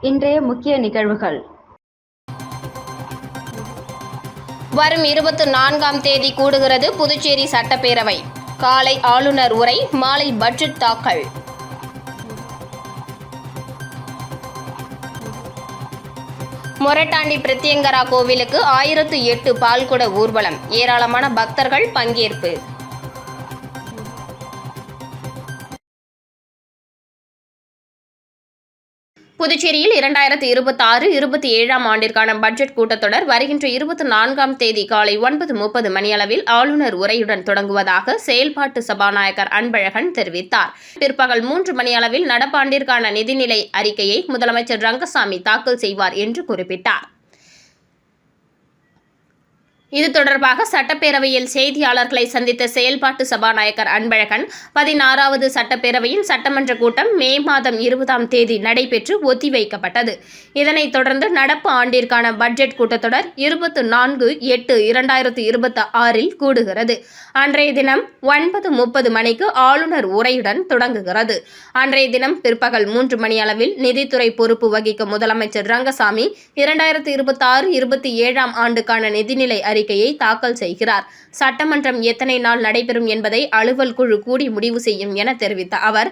இன்றைய முக்கிய நிகழ்வுகள். வரும் 24ஆம் தேதி கூடுகிறது புதுச்சேரி சட்டப்பேரவை. காலை ஆளுநர் உரை, மாலை பட்ஜெட் தாக்கல். மொரட்டாண்டி பிரத்யங்கரா கோவிலுக்கு 1008 பால்குட ஊர்வலம். ஏராளமான பக்தர்கள் பங்கேற்பு. புதுச்சேரியில் 2026-27ஆம் ஆண்டிற்கான பட்ஜெட் கூட்டத்தொடர் வருகின்ற 24ஆம் தேதி காலை 9:30 மணியளவில் ஆளுநர் உரையுடன் தொடங்குவதாக செயல்பாட்டு சபாநாயகர் அன்பழகன் தெரிவித்தார். பிற்பகல் 3 மணியளவில் நடப்பாண்டிற்கான நிதிநிலை அறிக்கையை முதலமைச்சர் ரங்கசாமி தாக்கல் செய்வார் என்று குறிப்பிட்டார். இது தொடர்பாக சட்டப்பேரவையில் செய்தியாளர்களை சந்தித்த செயல்பாட்டு சபாநாயகர் அன்பழகன், 16வது சட்டப்பேரவையின் சட்டமன்ற கூட்டம் மே மாதம் 20ஆம் தேதி நடைபெற்று ஒத்திவைக்கப்பட்டது. இதனைத் தொடர்ந்து நடப்பு ஆண்டிற்கான பட்ஜெட் கூட்டத்தொடர் 24/8/2026இல் கூடுகிறது. அன்றைய தினம் 9:30 மணிக்கு ஆளுநர் உரையுடன் தொடங்குகிறது. அன்றைய தினம் பிற்பகல் 3 மணியளவில் நிதித்துறை பொறுப்பு வகிக்கும் முதலமைச்சர் ரங்கசாமி 2026-27ஆம் ஆண்டுக்கான நிதிநிலை அறிக்கையை தாக்கல் செய்கிறார். சட்டமன்றம் எத்தனை நாள் நடைபெறும் என்பதை அலுவல் குழு கூடி முடிவு செய்யும் என தெரிவித்த அவர்,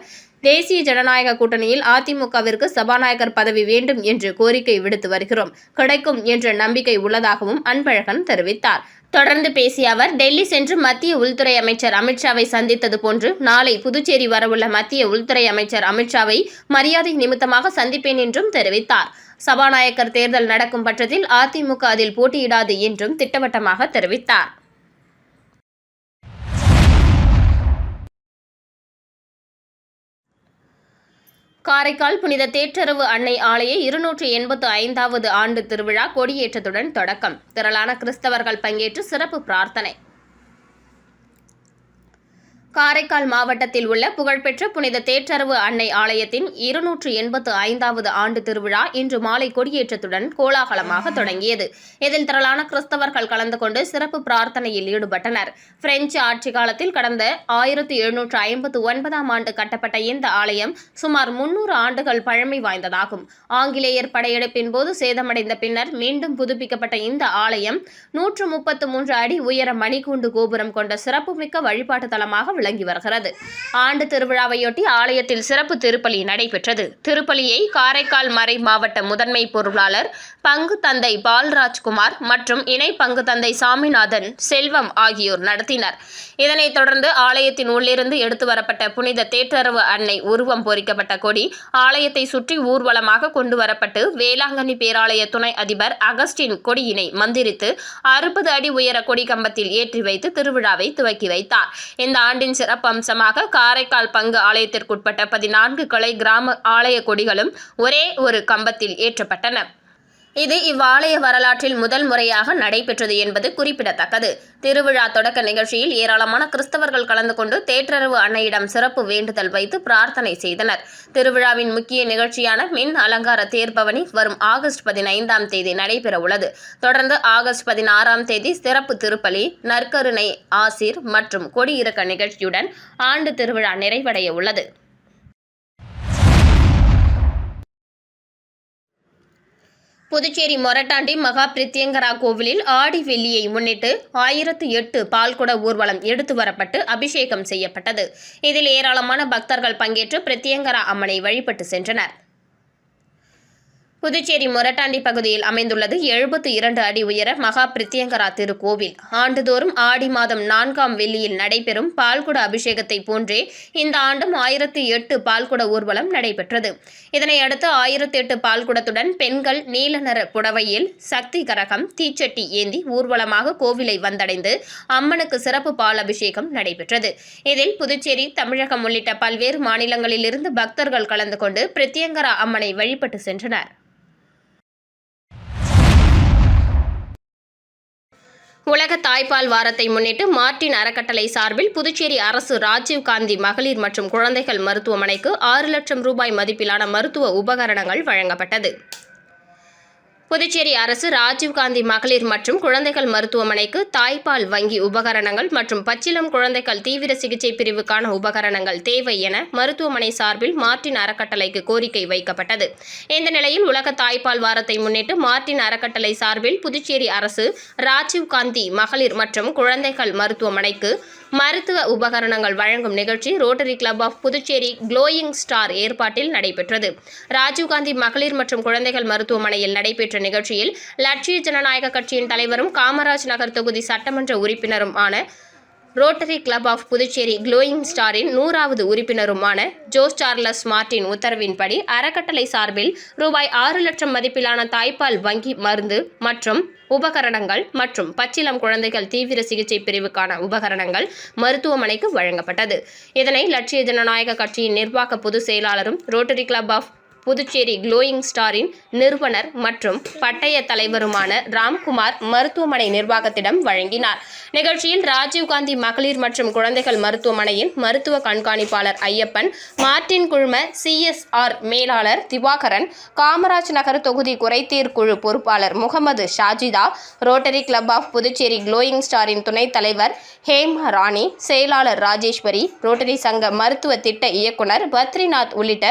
தேசிய ஜனநாயக கூட்டணியில் அதிமுகவிற்கு சபாநாயகர் பதவி வேண்டும் என்று கோரிக்கை விடுத்து வருகிறோம். கிடைக்கும் என்ற நம்பிக்கை உள்ளதாகவும் அன்பழகன் தெரிவித்தார். தொடர்ந்து பேசிய அவர், டெல்லி சென்று மத்திய உள்துறை அமைச்சர் அமித்ஷாவை சந்தித்தது போன்று நாளை புதுச்சேரி வரவுள்ள மத்திய உள்துறை அமைச்சர் அமித்ஷாவை மரியாதை நிமித்தமாக சந்திப்பேன் என்றும் தெரிவித்தார். சபாநாயகர் தேர்தல் நடக்கும் பட்சத்தில் அதிமுக அதில் போட்டியிடாது என்றும் திட்டவட்டமாக தெரிவித்தார். காரைக்கால் புனித தேற்றரவு அன்னை ஆலய 285வது ஆண்டு திருவிழா கொடியேற்றத்துடன் தொடக்கம். திரளான கிறிஸ்தவர்கள் பங்கேற்று சிறப்பு பிரார்த்தனை. காரைக்கால் மாவட்டத்தில் உள்ள புகழ்பெற்ற புனித தேற்றரவு அன்னை ஆலயத்தின் 285வது ஆண்டு திருவிழா இன்று மாலை கொடியேற்றத்துடன் கோலாகலமாக தொடங்கியது. இதில் திரளான கிறிஸ்தவர்கள் கலந்து கொண்டு சிறப்பு பிரார்த்தனையில் ஈடுபட்டனர். பிரெஞ்சு ஆட்சி காலத்தில் கடந்த 1759ஆம் ஆண்டு கட்டப்பட்ட இந்த ஆலயம் சுமார் 300 ஆண்டுகள் பழமை வாய்ந்ததாகும். ஆங்கிலேயர் படையெடுப்பின் போது சேதமடைந்த பின்னர் மீண்டும் புதுப்பிக்கப்பட்ட இந்த ஆலயம் 133 அடி உயர மணிக்கூண்டு கோபுரம் கொண்ட சிறப்புமிக்க வழிபாட்டு தலமாக விளங்கி வருகிறது. ஆண்டு திருவிழாவையொட்டி ஆலயத்தில் சிறப்பு திருப்பலி நடைபெற்றது. திருப்பலியை காரைக்கால் மறை மாவட்ட முதன்மை பொருளாளர் பங்கு தந்தை பால்ராஜ்குமார் மற்றும் இணை பங்கு தந்தை சாமிநாதன், செல்வம் ஆகியோர் நடத்தினர். இதனைத் தொடர்ந்து ஆலயத்தின் உள்ளிருந்து எடுத்து வரப்பட்ட புனித தேற்றரவு அன்னை உருவம் பொறிக்கப்பட்ட கொடி ஆலயத்தை சுற்றி ஊர்வலமாக கொண்டு வரப்பட்டு வேளாங்கண்ணி பேராலய துணை அதிபர் அகஸ்டின் கொடியினை மந்திரித்து 60 அடி உயர கொடி கம்பத்தில் ஏற்றி வைத்து திருவிழாவை துவக்கி வைத்தார். இந்த ஆண்டின் சிறப்பம்சமாக காரைக்கால் பங்கு ஆலயத்திற்குட்பட்ட 14 கிளை கிராம ஆலய கொடிகளும் ஒரே ஒரு கம்பத்தில் ஏற்றப்பட்டன. இது இவ்வாலய வரலாற்றில் முதல் முறையாக நடைபெற்றது என்பது குறிப்பிடத்தக்கது. திருவிழா தொடக்க நிகழ்ச்சியில் ஏராளமான கிறிஸ்தவர்கள் கலந்து கொண்டு தேற்றரவு அன்னையிடம் சிறப்பு வேண்டுதல் வைத்து பிரார்த்தனை செய்தனர். திருவிழாவின் முக்கிய நிகழ்ச்சியான மின் அலங்கார தேர்பவனி வரும் ஆகஸ்ட் 15ஆம் தேதி நடைபெற உள்ளது. தொடர்ந்து ஆகஸ்ட் 16ஆம் தேதி சிறப்பு திருப்பலி, நற்கருணை ஆசீர் மற்றும் கொடியிறக்க நிகழ்ச்சியுடன் ஆண்டு திருவிழா நிறைவடைய உள்ளது. புதுச்சேரி மொரட்டாண்டி மகா பிரத்யங்கரா கோவிலில் ஆடி வெள்ளியை முன்னிட்டு 1008 பால்குட ஊர்வலம் எடுத்து வரப்பட்டு அபிஷேகம் செய்யப்பட்டது. இதில் ஏராளமான பக்தர்கள் பங்கேற்று பிரத்யங்கரா அம்மனை வழிபட்டு சென்றனர். புதுச்சேரி மொரட்டாண்டி பகுதியில் அமைந்துள்ளது 72 அடி உயர மகா பிரத்யங்கரா திருக்கோவில். ஆண்டுதோறும் ஆடி மாதம் 4ஆம் வெள்ளியில் நடைபெறும் பால்குட அபிஷேகத்தை போன்றே இந்த ஆண்டும் 1008 பால்குட ஊர்வலம் நடைபெற்றது. இதனையடுத்து 1008 பால்குடத்துடன் பெண்கள் நீல நிற புடவையில் சக்தி கரகம், தீச்சட்டி ஏந்தி ஊர்வலமாக கோவிலை வந்தடைந்து அம்மனுக்கு சிறப்பு பால் அபிஷேகம் நடைபெற்றது. இதில் புதுச்சேரி, தமிழகம் உள்ளிட்ட பல்வேறு மாநிலங்களிலிருந்து பக்தர்கள் கலந்து கொண்டு பிரத்யங்கரா அம்மனை வழிபட்டு சென்றனர். உலக தாய்ப்பால் வாரத்தை முன்னிட்டு மார்டின் அறக்கட்டளை சார்பில் புதுச்சேரி அரசு ராஜீவ்காந்தி மகளிர் மற்றும் குழந்தைகள் மருத்துவமனைக்கு 6 லட்சம் ரூபாய் மதிப்பிலான மருத்துவ உபகரணங்கள் வழங்கப்பட்டது. புதுச்சேரி அரசு ராஜீவ்காந்தி மகளிர் மற்றும் குழந்தைகள் மருத்துவமனைக்கு தாய்ப்பால் வங்கி உபகரணங்கள் மற்றும் பச்சிளம் குழந்தைகள் தீவிர சிகிச்சை பிரிவுக்கான உபகரணங்கள் தேவை என மருத்துவமனை சார்பில் மார்டின் அறக்கட்டளைக்கு கோரிக்கை வைக்கப்பட்டது. இந்த நிலையில் உலக தாய்ப்பால் வாரத்தை முன்னிட்டு மார்டின் அறக்கட்டளை சார்பில் புதுச்சேரி அரசு ராஜீவ்காந்தி மகளிர் மற்றும் குழந்தைகள் மருத்துவமனைக்கு மருத்துவ உபகரணங்கள் வழங்கும் நிகழ்ச்சி Rotary club of Puducherry glowing star ஏற்பாட்டில் நடைபெற்றது. ராஜீவ்காந்தி மகளிர் மற்றும் குழந்தைகள் மருத்துவமனையில் நடைபெற்ற நிகழ்ச்சியில் லட்சிய ஜனநாயக கட்சியின் தலைவரும் காமராஜ் நகர் தொகுதி சட்டமன்ற உறுப்பினரும் ஆன rotary club of Puducherry glowing ஸ்டாரின் 100வது உறுப்பினருமான ஜோஸ் சார்லஸ் மார்டின் உத்தரவின்படி அறக்கட்டளை சார்பில் ரூபாய் 6 லட்சம் மதிப்பிலான தாய்ப்பால் வங்கி மருந்து மற்றும் உபகரணங்கள் மற்றும் பச்சிளம் குழந்தைகள் தீவிர சிகிச்சை பிரிவுக்கான உபகரணங்கள் மருத்துவமனைக்கு வழங்கப்பட்டது. இதனை லட்சிய ஜனநாயக கட்சியின் நிர்வாக பொதுச் செயலாளரும் rotary club of Puducherry glowing ஸ்டாரின் நிறுவனர் மற்றும் பட்டய தலைவருமான ராம்குமார் மருத்துவமனை நிர்வாகத்திடம் வழங்கினார். நிகழ்ச்சியில் ராஜீவ்காந்தி மகளிர் மற்றும் குழந்தைகள் மருத்துவமனையின் மருத்துவ கண்காணிப்பாளர் ஐயப்பன், மார்டின் குழும CSR மேலாளர் திவாகரன், காமராஜ் நகர் தொகுதி குறைதீர் குழு பொறுப்பாளர் Mohammed Shajitha, rotary club of Puducherry glowing ஸ்டாரின் துணைத் தலைவர் ஹேமா ராணி, செயலாளர் ராஜேஸ்வரி, ரோட்டரி சங்க மருத்துவ திட்ட இயக்குனர் பத்ரிநாத் உள்ளிட்ட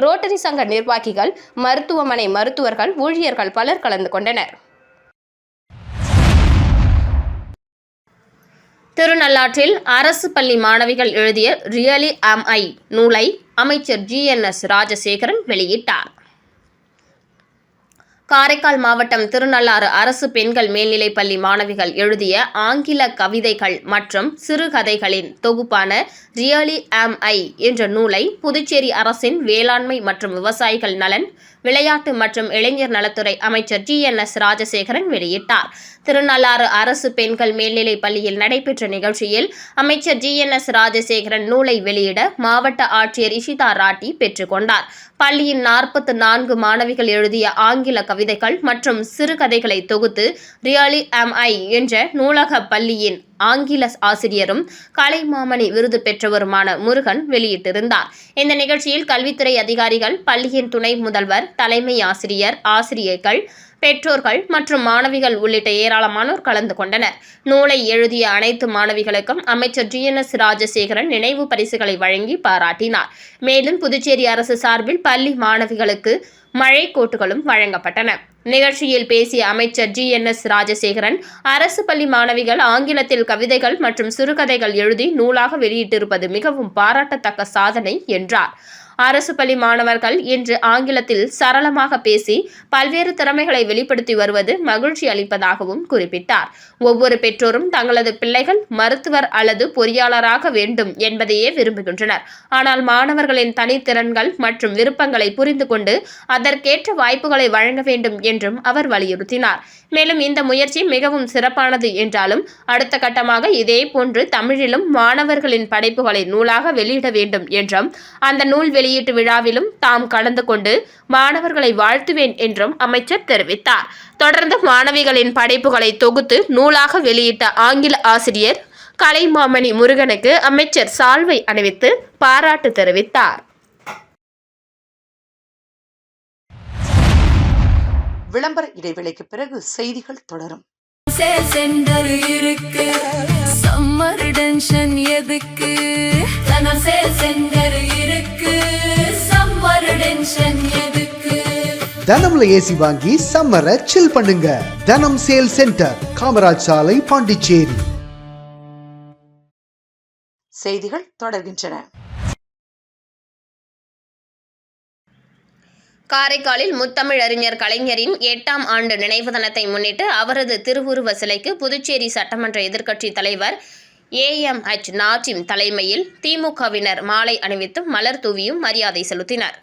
ரோட்டரி சங்க நிர்வாகிகள், மருத்துவமனை மருத்துவர்கள், ஊழியர்கள் பலர் கலந்து கொண்டனர். திருநள்ளாற்றில் அரசு பள்ளி மாணவிகள் எழுதிய ரியலி ஆம் ஐ நூலை அமைச்சர் GNS ராஜசேகரன் வெளியிட்டார். காரைக்கால் மாவட்டம் திருநள்ளாறு அரசு பெண்கள் மேல்நிலைப் பள்ளி மாணவிகள் எழுதிய ஆங்கில கவிதைகள் மற்றும் சிறுகதைகளின் தொகுப்பான ரியலி ஆம் ஐ என்ற நூலை புதுச்சேரி அரசின் வேளாண்மை மற்றும் விவசாயிகள் நலன், விளையாட்டு மற்றும் இளைஞர் நலத்துறை அமைச்சர் GNS ராஜசேகரன் வெளியிட்டார். திருநள்ளாறு அரசு பெண்கள் மேல்நிலைப் பள்ளியில் நடைபெற்ற நிகழ்ச்சியில் அமைச்சர் GNS ராஜசேகரன் நூலை வெளியிட மாவட்ட ஆட்சியர் இஷிதா ராட்டி பெற்றுக்கொண்டார். பள்ளியின் 44 மாணவிகள் எழுதிய ஆங்கில கவிதைகள் மற்றும் சிறுகதைகளை தொகுத்து ரியலி ஆம் ஐ என்ற நூலக பள்ளியின் ஆங்கில ஆசிரியரும் கலைமாமணி விருது பெற்றவருமான முருகன் வெளியிட்டிருந்தார். இந்த நிகழ்ச்சியில் கல்வித்துறை அதிகாரிகள், பள்ளியின் துணை முதல்வர், தலைமை ஆசிரியர், ஆசிரியர்கள், பெற்றோர்கள் மற்றும் மாணவிகள் உள்ளிட்ட ஏராளமானோர் கலந்து கொண்டனர். நூலை எழுதிய அனைத்து மாணவிகளுக்கும் அமைச்சர் GNS ராஜசேகரன் நினைவு பரிசுகளை வழங்கி பாராட்டினார். மேலும் புதுச்சேரி அரசு சார்பில் பள்ளி மாணவிகளுக்கு மழை கோட்டுகளும் வழங்கப்பட்டன. நிகழ்ச்சியில் பேசிய அமைச்சர் GNS ராஜசேகரன், அரசு பள்ளி மாணவிகள் ஆங்கிலத்தில் கவிதைகள் மற்றும் சிறுகதைகள் எழுதி நூலாக வெளியிட்டிருப்பது மிகவும் பாராட்டத்தக்க சாதனை என்றார். அரசு பள்ளி மாணவர்கள் இன்று ஆங்கிலத்தில் சரளமாக பேசி பல்வேறு திறமைகளை வெளிப்படுத்தி வருவது மகிழ்ச்சி அளிப்பதாகவும் குறிப்பிட்டார். ஒவ்வொரு பெற்றோரும் தங்களது பிள்ளைகள் மருத்துவர் அல்லது பொறியாளராக வேண்டும் என்பதையே விரும்புகின்றனர். ஆனால் மாணவர்களின் தனித்திறன்கள் மற்றும் விருப்பங்களை புரிந்து கொண்டு அதற்கேற்ற வாய்ப்புகளை வழங்க வேண்டும் என்றும் அவர் வலியுறுத்தினார். மேலும் இந்த முயற்சி மிகவும் சிறப்பானது என்றாலும் அடுத்த கட்டமாக இதேபோன்று தமிழிலும் மாணவர்களின் படைப்புகளை நூலாக வெளியிட வேண்டும் என்றும் அந்த நூல் வெளியீட்டு விழாவிலும் தாம் கலந்து கொண்டு மாணவர்களை வாழ்த்துவேன் என்றும் அமைச்சர் தெரிவித்தார். தொடர்ந்து மாணவிகளின் படைப்புகளை தொகுத்து நூலாக வெளியிட்ட ஆங்கில ஆசிரியர் கலைமாமணி முருகனுக்கு அமைச்சர் சால்வை அணிவித்து பாராட்டு தெரிவித்தார். விளம்பர இடைவேளைக்கு பிறகு செய்திகள் தொடரும். தனம்ல ஏசி வாங்கி சம்மரை சில் பண்ணுங்க. தனம் சேல் சென்டர், காமராஜ் சாலை, பாண்டிச்சேரி. செய்திகள் தொடர்கின்றன. காரைக்காலில் முத்தமிழ் அறிஞர் கலைஞரின் 8ஆம் ஆண்டு நினைவு தினத்தை முன்னிட்டு அவரது திருவுருவ சிலைக்கு புதுச்சேரி சட்டமன்ற எதிர்க்கட்சித் தலைவர் AMH நாஜிம் தலைமையில் திமுகவினர் மாலை அணிவித்தும் மலர் தூவியும் மரியாதை செலுத்தினர்.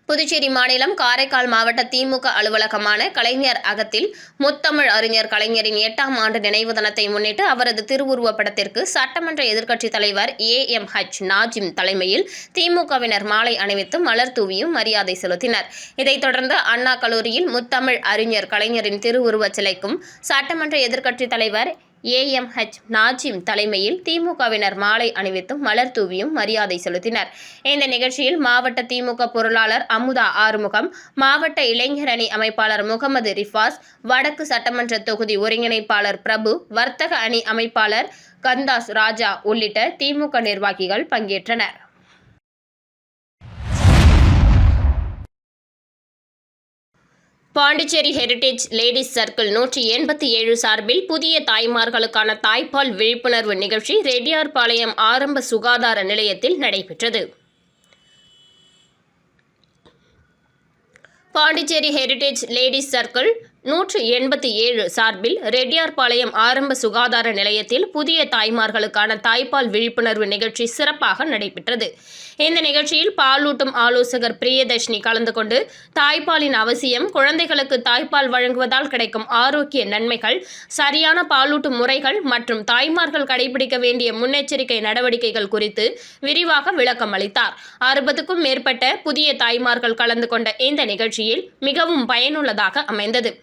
புதுச்சேரி மாநிலம் காரைக்கால் மாவட்ட திமுக அலுவலகமான கலைஞர் அகத்தில் முத்தமிழ் அறிஞர் கலைஞரின் 8ஆம் ஆண்டு நினைவு தினத்தை முன்னிட்டு அவரது திருவுருவப் படத்திற்கு சட்டமன்ற எதிர்க்கட்சித் தலைவர் AMH நாஜிம் தலைமையில் திமுகவினர் மாலை அணிவித்து மலர் தூவியும் மரியாதை செலுத்தினர். இதைத் தொடர்ந்து அண்ணா கல்லூரியில் முத்தமிழ் அறிஞர் கலைஞரின் திருவுருவச் சிலைக்கும் சட்டமன்ற எதிர்க்கட்சித் தலைவர் AMH நாஜிம் தலைமையில் திமுகவினர் மாலை அணிவித்தும் மலர் தூவியும் மரியாதை செலுத்தினர். இந்த நிகழ்ச்சியில் மாவட்ட திமுக பொருளாளர் அமுதா ஆறுமுகம், மாவட்ட இளைஞர் அணி அமைப்பாளர் முகமது ரிஃபாஸ், வடக்கு சட்டமன்ற தொகுதி ஒருங்கிணைப்பாளர் பிரபு, வர்த்தக அணி அமைப்பாளர் கந்தாஸ் ராஜா உள்ளிட்ட திமுக நிர்வாகிகள் பங்கேற்றனர். பாண்டிச்சேரி ஹெரிடேஜ் லேடிஸ் சர்க்கிள் 187 சார்பில் புதிய தாய்மார்களுக்கான தாய்ப்பால் விழிப்புணர்வு நிகழ்ச்சி ரெட்டியார்பாளையம் ஆரம்ப சுகாதார நிலையத்தில் நடைபெற்றது. பாண்டிச்சேரி ஹெரிடேஜ் லேடிஸ் சர்க்கிள் 187 சார்பில் ரெட்டியார்பாளையம் ஆரம்ப சுகாதார நிலையத்தில் புதிய தாய்மார்களுக்கான தாய்ப்பால் விழிப்புணர்வு நிகழ்ச்சி சிறப்பாக நடைபெற்றது. இந்த நிகழ்ச்சியில் பாலூட்டும் ஆலோசகர் பிரியதர்ஷினி கலந்து கொண்டு தாய்ப்பாலின் அவசியம், குழந்தைகளுக்கு தாய்ப்பால் வழங்குவதால் கிடைக்கும் ஆரோக்கிய நன்மைகள், சரியான பாலூட்டும் முறைகள் மற்றும் தாய்மார்கள் கடைபிடிக்க வேண்டிய முன்னெச்சரிக்கை நடவடிக்கைகள் குறித்து விரிவாக விளக்கம் அளித்தார். 60க்கும் மேற்பட்ட புதிய தாய்மார்கள் கலந்து கொண்ட இந்த நிகழ்ச்சியில் மிகவும் பயனுள்ளதாக அமைந்தது.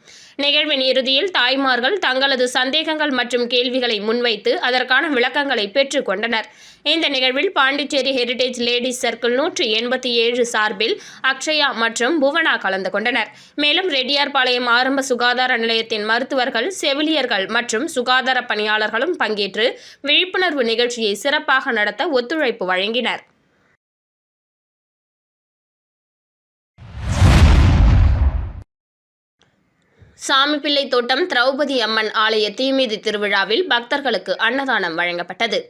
நிகழ்வின் இறுதியில் தாய்மார்கள் தங்களது சந்தேகங்கள் மற்றும் கேள்விகளை முன்வைத்து அதற்கான விளக்கங்களை பெற்றுக் கொண்டனர். இந்த நிகழ்வில் பாண்டிச்சேரி ஹெரிடேஜ் லேடிஸ் சர்க்கிள் 187 சார்பில் அக்ஷயா மற்றும் புவனா கலந்து கொண்டனர். மேலும் ரெட்டியார்பாளையம் ஆரம்ப சுகாதார நிலையத்தின் மருத்துவர்கள், செவிலியர்கள் மற்றும் சுகாதார பணியாளர்களும் பங்கேற்று விழிப்புணர்வு நிகழ்ச்சியை சிறப்பாக நடத்த ஒத்துழைப்பு வழங்கினர். சாமிப்பிள்ளை தோட்டம் திரௌபதி அம்மன் ஆலய தீமிதி திருவிழாவில் பக்தர்களுக்கு அன்னதானம் வழங்கப்பட்டது.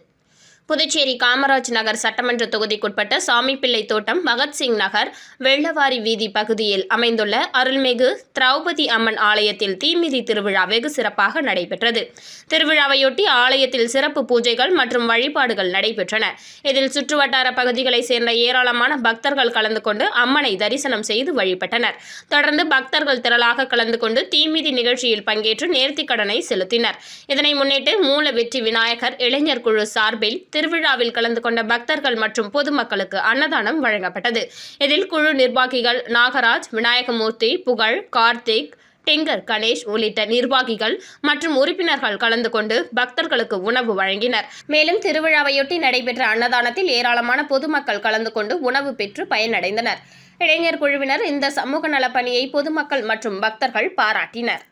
புதுச்சேரி காமராஜ் நகர் சட்டமன்ற தொகுதிக்குட்பட்ட சாமிப்பிள்ளை தோட்டம், பகத்சிங் நகர், வெள்ளவாரி வீதி பகுதியில் அமைந்துள்ள அருள்மிகு திரௌபதி அம்மன் ஆலயத்தில் தீமிதி திருவிழா வெகு சிறப்பாக நடைபெற்றது. திருவிழாவையொட்டி ஆலயத்தில் சிறப்பு பூஜைகள் மற்றும் வழிபாடுகள் நடைபெற்றன. இதில் சுற்றுவட்டார பகுதிகளைச் சேர்ந்த ஏராளமான பக்தர்கள் கலந்து கொண்டு அம்மனை தரிசனம் செய்து வழிபட்டனர். தொடர்ந்து பக்தர்கள் திரளாக கலந்து கொண்டு தீமிதி நிகழ்ச்சியில் பங்கேற்று நேர்த்திக்கடனை செலுத்தினர். இதனை முன்னிட்டு மூல வெற்றி விநாயகர் இளைஞர் குழு சார்பில் திருவிழாவில் கலந்து கொண்ட பக்தர்கள் மற்றும் பொதுமக்களுக்கு அன்னதானம் வழங்கப்பட்டது. இதில் குழு நிர்வாகிகள் நாகராஜ், விநாயகமூர்த்தி, புகழ், கார்த்திக், டிங்கர் கணேஷ் உள்ளிட்ட நிர்வாகிகள் மற்றும் உறுப்பினர்கள் கலந்து கொண்டு பக்தர்களுக்கு உணவு வழங்கினர். மேலும் திருவிழாவையொட்டி நடைபெற்ற அன்னதானத்தில் ஏராளமான பொதுமக்கள் கலந்து கொண்டு உணவு பெற்று பயனடைந்தனர். இளைஞர் குழுவினர் இந்த சமூக நலப்பணியை பொதுமக்கள் மற்றும் பக்தர்கள் பாராட்டினர்.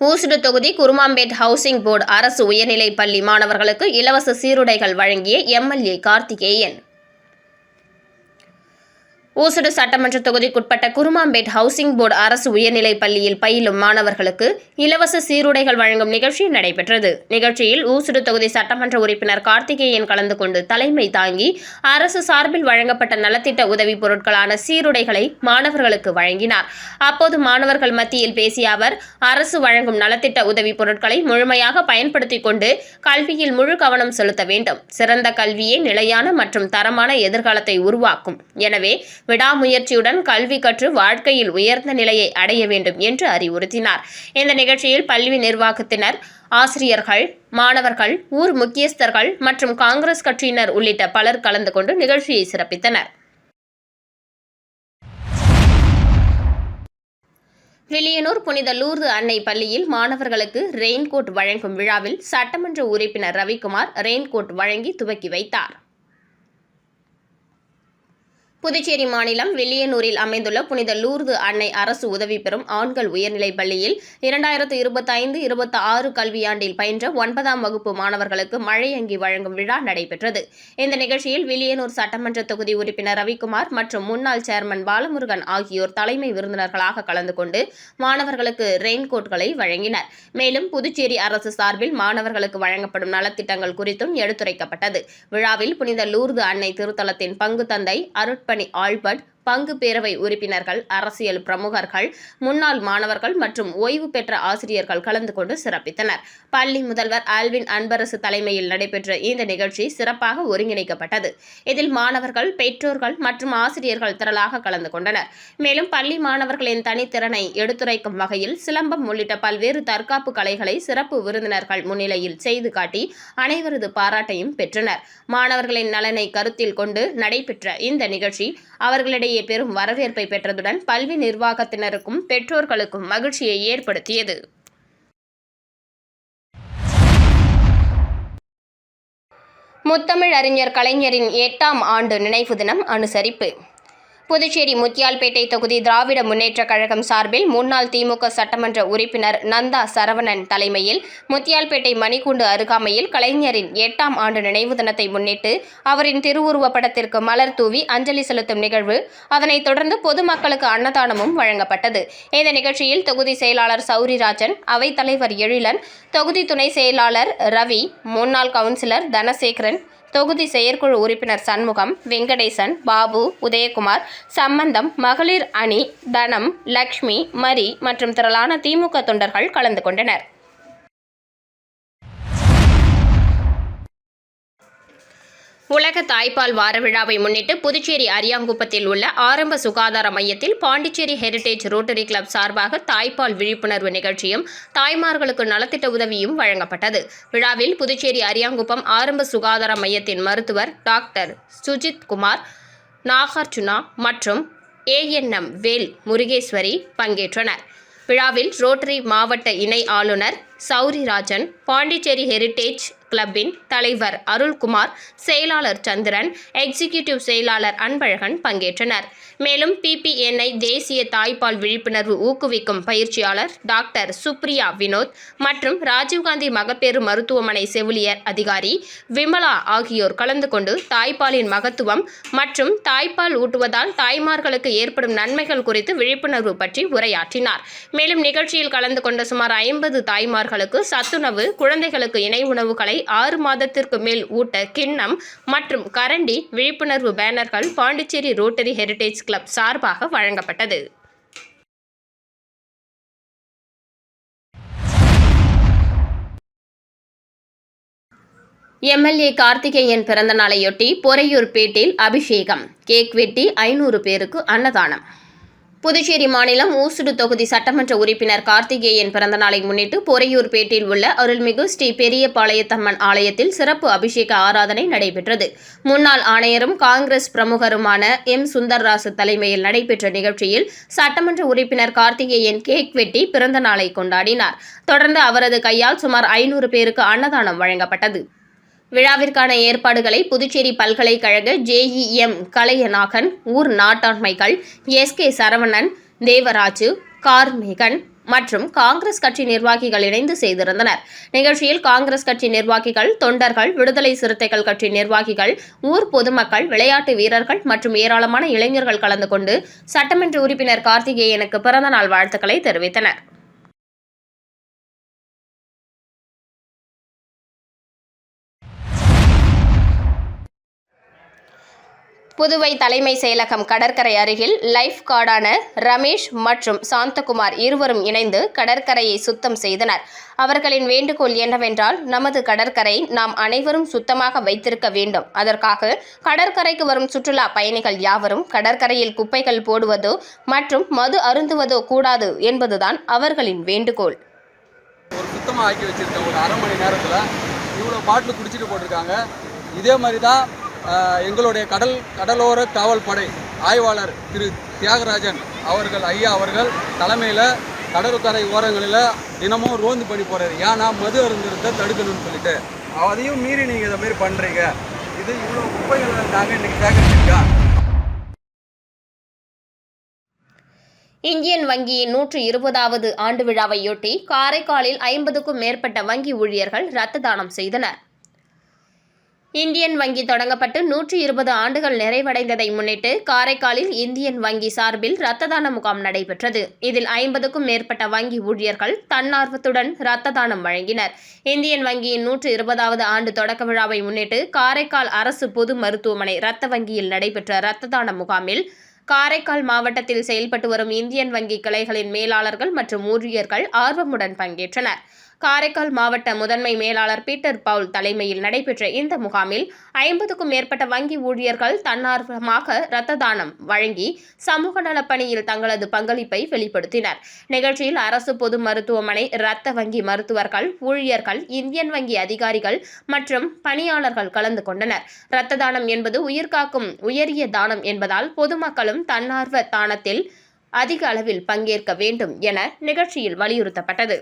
ஊசுடு தொகுதி குருமாம்பேட் ஹவுசிங் போர்டு அரசு உயர்நிலைப் பள்ளி மாணவர்களுக்கு இலவச சீருடைகள் வழங்கிய MLA கார்த்திகேயன். ஊசுடு சட்டமன்ற தொகுதிக்குட்பட்ட குருமாம்பேட் ஹவுசிங் போர்டு அரசு உயர்நிலைப் பள்ளியில் பயிலும் மாணவர்களுக்கு இலவச சீருடைகள் வழங்கும் நிகழ்ச்சி நடைபெற்றது. நிகழ்ச்சியில் ஊசுடு தொகுதி சட்டமன்ற உறுப்பினர் கார்த்திகேயன் கலந்து கொண்டு தலைமை தாங்கி அரசு சார்பில் வழங்கப்பட்ட நலத்திட்ட உதவி பொருட்களான சீருடைகளை மாணவர்களுக்கு வழங்கினார். அப்போது மாணவர்கள் மத்தியில் பேசிய அவர், அரசு வழங்கும் நலத்திட்ட உதவி பொருட்களை முழுமையாக பயன்படுத்திக் கொண்டு கல்வியில் முழு கவனம் செலுத்த வேண்டும். சிறந்த கல்வியே நிலையான மற்றும் தரமான எதிர்காலத்தை உருவாக்கும். எனவே விடாமுயற்சியுடன் கல்வி கற்று வாழ்க்கையில் உயர்ந்த நிலையை அடைய வேண்டும் என்று அறிவுறுத்தினார். இந்த நிகழ்ச்சியில் பள்ளி நிர்வாகத்தினர், ஆசிரியர்கள், மாணவர்கள், ஊர் முக்கியஸ்தர்கள் மற்றும் காங்கிரஸ் கட்சியினர் உள்ளிட்ட பலர் கலந்து கொண்டு நிகழ்ச்சியை சிறப்பித்தனர். வில்லியனூர் புனித லூர்து அன்னை பள்ளியில் மாணவர்களுக்கு ரெயின்கோட் வழங்கும் விழாவில் சட்டமன்ற உறுப்பினர் ரவிக்குமார் ரெயின்கோட் வழங்கி துவக்கி வைத்தார். புதுச்சேரி மாநிலம் வில்லியனூரில் அமைந்துள்ள புனித லூர்து அன்னை அரசு உதவி பெறும் ஆண்கள் உயர்நிலைப் பள்ளியில் 2025-26 கல்வியாண்டில் பயின்ற 9ஆம் வகுப்பு மாணவர்களுக்கு மழையங்கி வழங்கும் விழா நடைபெற்றது. இந்த நிகழ்ச்சியில் வில்லியனூர் சட்டமன்ற தொகுதி உறுப்பினர் ரவிக்குமார் மற்றும் முன்னாள் சேர்மன் பாலமுருகன் ஆகியோர் தலைமை விருந்தினர்களாக கலந்து கொண்டு மாணவர்களுக்கு ரெயின்கோட்களை வழங்கினர். மேலும் புதுச்சேரி அரசு சார்பில் மாணவர்களுக்கு வழங்கப்படும் நலத்திட்டங்கள் குறித்தும் எடுத்துரைக்கப்பட்டது. விழாவில் புனித லூர்து அன்னை திருத்தலத்தின் பங்கு தந்தை அருட்பணி ஆல்பர்ட், பங்கு பேரவை உறுப்பினர்கள், அரசியல் பிரமுகர்கள், முன்னாள் மாணவர்கள் மற்றும் ஓய்வு பெற்ற ஆசிரியர்கள் கலந்து கொண்டு சிறப்பித்தனர். பள்ளி முதல்வர் ஆல்வின் அன்பரசு தலைமையில் நடைபெற்ற இந்த நிகழ்ச்சி சிறப்பாக ஒருங்கிணைக்கப்பட்டது. இதில் மாணவர்கள், பெற்றோர்கள் மற்றும் ஆசிரியர்கள் திரளாக கலந்து கொண்டனர். மேலும் பள்ளி மாணவர்களின் தனித்திறனை எடுத்துரைக்கும் வகையில் சிலம்பம் உள்ளிட்ட பல்வேறு தற்காப்பு கலைகளை சிறப்பு விருந்தினர்கள் முன்னிலையில் செய்து காட்டி அனைவரது பாராட்டையும் பெற்றனர். மாணவர்களின் நலனை கருத்தில் கொண்டு நடைபெற்ற இந்த நிகழ்ச்சி அவர்களிடையே மக்களிடையே பெரும் வரவேற்பை பெற்றதுடன் பல்வி நிர்வாகத்தினருக்கும் பெற்றோர்களுக்கும் மகிழ்ச்சியை ஏற்படுத்தியது. முத்தமிழ் அறிஞர் கலைஞரின் 8ஆம் ஆண்டு நினைவு தினம் அனுசரிப்பு. புதுச்சேரி முத்தியால்பேட்டை தொகுதி திராவிட முன்னேற்றக் கழகம் சார்பில் முன்னாள் திமுக சட்டமன்ற உறுப்பினர் நந்தா சரவணன் தலைமையில் முத்தியால்பேட்டை மணிக்கூண்டு அருகாமையில் கலைஞரின் 8ஆம் ஆண்டு நினைவு தினத்தை முன்னிட்டு அவரின் திருவுருவப் படத்திற்கு மலர் தூவி அஞ்சலி செலுத்தும் நிகழ்வு, அதனைத் தொடர்ந்து பொதுமக்களுக்கு அன்னதானமும் வழங்கப்பட்டது. இந்த நிகழ்ச்சியில் தொகுதி செயலாளர் சௌரிராஜன், அவைத்தலைவர் எழிலன், தொகுதி துணை செயலாளர் ரவி, முன்னாள் கவுன்சிலர் தனசேகரன், தொகுதி செயற்குழு உறுப்பினர் சண்முகம், வெங்கடேசன், பாபு, உதயகுமார், சம்பந்தம், மகளிர் அணி, தனம், லக்ஷ்மி, மரி மற்றும் திரளான திமுக தொண்டர்கள் கலந்து கொண்டனர். உலக தாய்ப்பால் வார விழாவை முன்னிட்டு புதுச்சேரி அரியாங்குப்பத்தில் உள்ள ஆரம்ப சுகாதார மையத்தில் பாண்டிச்சேரி ஹெரிடேஜ் ரோட்டரி கிளப் சார்பாக தாய்ப்பால் விழிப்புணர்வு நிகழ்ச்சியும் தாய்மார்களுக்கு நலத்திட்ட உதவியும் வழங்கப்பட்டது. விழாவில் புதுச்சேரி அரியாங்குப்பம் ஆரம்ப சுகாதார மையத்தின் மருத்துவர் டாக்டர் சுஜித் குமார், நாகார்ஜுனா மற்றும் ANM வேல் முருகேஸ்வரி பங்கேற்றனர். விழாவில் ரோட்டரி மாவட்ட இணை ஆளுநர் சௌரிராஜன், பாண்டிச்சேரி ஹெரிடேஜ் கிளப்பின் தலைவர் அருள்குமார், செயலாளர் சந்திரன், எக்ஸிகியூட்டிவ் செயலாளர் அன்பழகன் பங்கேற்றனர். மேலும் PPNI தேசிய தாய்ப்பால் விழிப்புணர்வு ஊக்குவிக்கும் பயிற்சியாளர் டாக்டர் சுப்ரியா வினோத் மற்றும் ராஜீவ்காந்தி மகப்பேறு மருத்துவமனை செவிலியர் அதிகாரி விமலா ஆகியோர் கலந்து கொண்டு தாய்ப்பாலின் மகத்துவம் மற்றும் தாய்ப்பால் ஊட்டுவதால் தாய்மார்களுக்கு ஏற்படும் நன்மைகள் குறித்து விழிப்புணர்வு பற்றி உரையாற்றினார். மேலும் நிகழ்ச்சியில் கலந்து கொண்ட சுமார் 50 தாய்மார்களுக்கு சத்துணவு, குழந்தைகளுக்கு இணை உணவுகளை 6 மாதத்திற்கு மேல் ஊட்ட கிண்ணம் மற்றும் கரண்டி, விழிப்புணர்வு பேனர்கள் பாண்டிச்சேரி ரோட்டரி ஹெரிடேஜ் கிளப் சார்பாக வழங்கப்பட்டது. MLA கார்த்திகேயன் பிறந்த நாளையொட்டி பொறையூர்பேட்டில் அபிஷேகம், கேக் வெட்டி 500 பேருக்கு அன்னதானம். புதுச்சேரி மாநிலம் ஊசுடு தொகுதி சட்டமன்ற உறுப்பினர் கார்த்திகேயன் பிறந்தநாளை முன்னிட்டு பொறையூர்பேட்டில் உள்ள அருள்மிகு ஸ்ரீ பெரியபாளையத்தம்மன் ஆலயத்தில் சிறப்பு அபிஷேக ஆராதனை நடைபெற்றது. முன்னாள் ஆணையரும் காங்கிரஸ் பிரமுகருமான M. சுந்தர்ராசு தலைமையில் நடைபெற்ற நிகழ்ச்சியில் சட்டமன்ற உறுப்பினர் கார்த்திகேயன் கேக் வெட்டி பிறந்த நாளை கொண்டாடினார். தொடர்ந்து அவரது கையால் சுமார் 500 பேருக்கு அன்னதானம் வழங்கப்பட்டது. விழாவிற்கான ஏற்பாடுகளை புதுச்சேரி பல்கலைக்கழக JEM கலையநாகன், ஊர் நாட்டாண்மைகள் SK சரவணன், தேவராஜு, கார்மேகன் மற்றும் காங்கிரஸ் கட்சி நிர்வாகிகள் இணைந்து செய்திருந்தனர். நிகழ்ச்சியில் காங்கிரஸ் கட்சி நிர்வாகிகள், தொண்டர்கள், விடுதலை சிறுத்தைகள் கட்சி நிர்வாகிகள், ஊர் பொதுமக்கள், விளையாட்டு வீரர்கள் மற்றும் ஏராளமான இளைஞர்கள் கலந்து கொண்டு சட்டமன்ற உறுப்பினர் கார்த்திகேயனுக்கு பிறந்தநாள் வாழ்த்துக்களை தெரிவித்தனர். புதுவை தலைமை செயலகம் கடற்கரை அருகில் லைஃப் கார்டான ரமேஷ் மற்றும் சாந்தகுமார் இருவரும் இணைந்து கடற்கரையை சுத்தம் செய்தனர். அவர்களின் வேண்டுகோள் என்னவென்றால், நமது கடற்கரை நாம் அனைவரும் சுத்தமாக வைத்திருக்க வேண்டும். அதற்காக கடற்கரைக்கு வரும் சுற்றுலா பயணிகள் யாவரும் கடற்கரையில் குப்பைகள் போடுவதோ மற்றும் மது அருந்துவதோ கூடாது என்பதுதான் அவர்களின் வேண்டுகோள். ஒரு சுத்தமாக ஆக்கி வச்சிருக்கேன். ஒரு அரை மணி நேரத்தில் இவ்வளோ பாட்டில் குடிச்சிட்டு போட்டிருக்காங்க. இதே மாதிரி தான் எங்களுடைய கடலோர காவல் படை ஆய்வாளர் திரு தியாகராஜன் ஐயா அவர்கள் தலைமையில் கடற்கரை ஓரங்களில் தினமும் ரோந்து பண்ணி போகிறாரு. ஏன்னா மது அருந்துறதை தடுக்கணும்னு சொல்லிட்டு, அதையும் மீறி நீங்கள் இதை மாதிரி பண்ணுறீங்க. இது இவ்வளோ குப்பைகளை நாங்கள் இன்றைக்கி சேகரிச்சிருக்கோம். இந்தியன் வங்கியின் 120வது ஆண்டு விழாவையொட்டி காரைக்காலில் 50க்கும் மேற்பட்ட வங்கி ஊழியர்கள் இரத்த தானம் செய்தனர். இந்தியன் வங்கி தொடங்கப்பட்டு 120 ஆண்டுகள் நிறைவடைந்ததை முன்னிட்டு காரைக்காலில் இந்தியன் வங்கி சார்பில் இரத்த தான முகாம் நடைபெற்றது. இதில் 50க்கும் மேற்பட்ட வங்கி ஊழியர்கள் தன்னார்வத்துடன் இரத்த தானம் வழங்கினர். இந்தியன் வங்கியின் 120வது ஆண்டு தொடக்க விழாவை முன்னிட்டு காரைக்கால் அரசு பொது மருத்துவமனை இரத்த வங்கியில் நடைபெற்ற இரத்த தான முகாமில் காரைக்கால் மாவட்டத்தில் செயல்பட்டு வரும் இந்தியன் வங்கி கிளைகளின் மேலாளர்கள் மற்றும் ஊழியர்கள் ஆர்வமுடன் பங்கேற்றனர். காரைக்கால் மாவட்ட முதன்மை மேலாளர் பீட்டர் பவுல் தலைமையில் நடைபெற்ற இந்த முகாமில் 50க்கும் மேற்பட்ட வங்கி ஊழியர்கள் தன்னார்வமாக இரத்த தானம் வழங்கி சமூக நலப் பணியில் தங்களது பங்களிப்பை வெளிப்படுத்தினர். நிகழ்ச்சியில் அரசு பொது மருத்துவமனை, இரத்த வங்கி மருத்துவர்கள், ஊழியர்கள், இந்தியன் வங்கி அதிகாரிகள் மற்றும் பணியாளர்கள் கலந்து கொண்டனர். இரத்த தானம் என்பது உயிர்காக்கும் உயரிய தானம் என்பதால் பொதுமக்களும் தன்னார்வ தானத்தில் அதிக அளவில் பங்கேற்க வேண்டும் என நிகழ்ச்சியில் வலியுறுத்தப்பட்டது.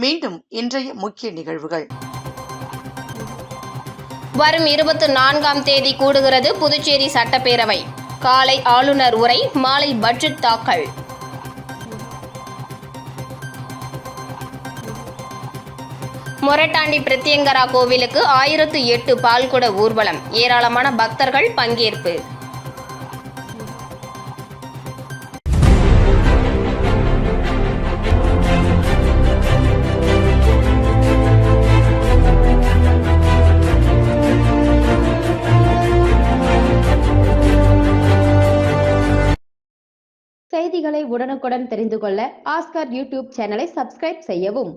மீண்டும் இன்றைய முக்கிய நிகழ்வுகள். வரும் 24ஆம் தேதி கூடுகிறது புதுச்சேரி சட்டப்பேரவை. காலை ஆளுநர் உரை, மாலை பட்ஜெட் தாக்கல். மொரட்டாண்டி பிரத்யங்கரா கோவிலுக்கு 1008 பால்குட ஊர்வலம். ஏராளமான பக்தர்கள் பங்கேற்பு. செய்திகளை உடனுக்குடன் தெரிந்து கொள்ள ஆஸ்கார் யூடியூப் சேனலை சப்ஸ்கிரைப் செய்யவும்.